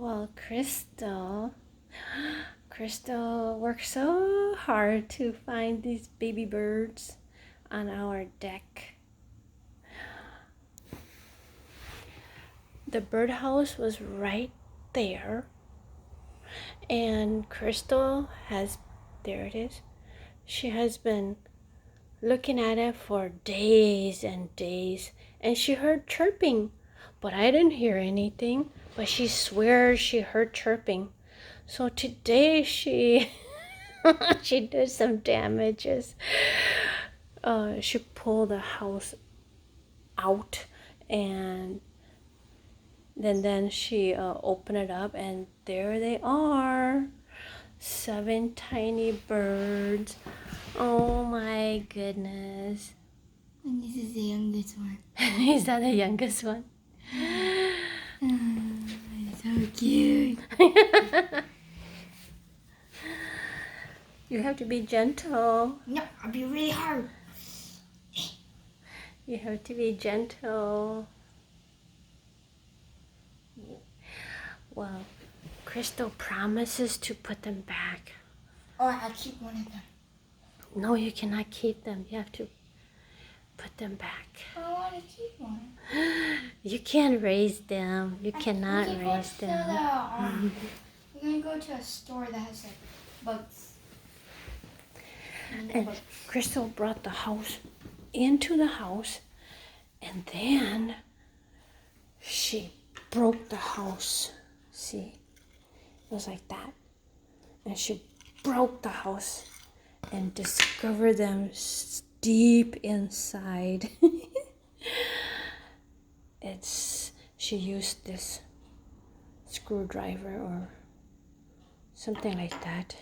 Well, Crystal worked so hard to find these baby birds on our deck. The birdhouse was right there, and there it is. She has been looking at it for days and days, and she heard chirping, but I didn't hear anything, but she swears she heard chirping. So today she did some damages. She pulled the house out, and then she opened it up, and there they are, 7 tiny birds. Oh my goodness. And this is the youngest one. Is that the youngest one? So cute. You have to be gentle. No, I'll be really hard. You have to be gentle. Well, Crystal promises to put them back. Oh, I'll keep one of them. No, you cannot keep them. You have to put them back. I want to keep one. You can't raise them. You cannot raise them. We're going to go to a store that has like bugs. And Crystal brought the house into the house, and then she broke the house. See, it was like that. And she broke the house and discovered them deep inside. She used this screwdriver or something like that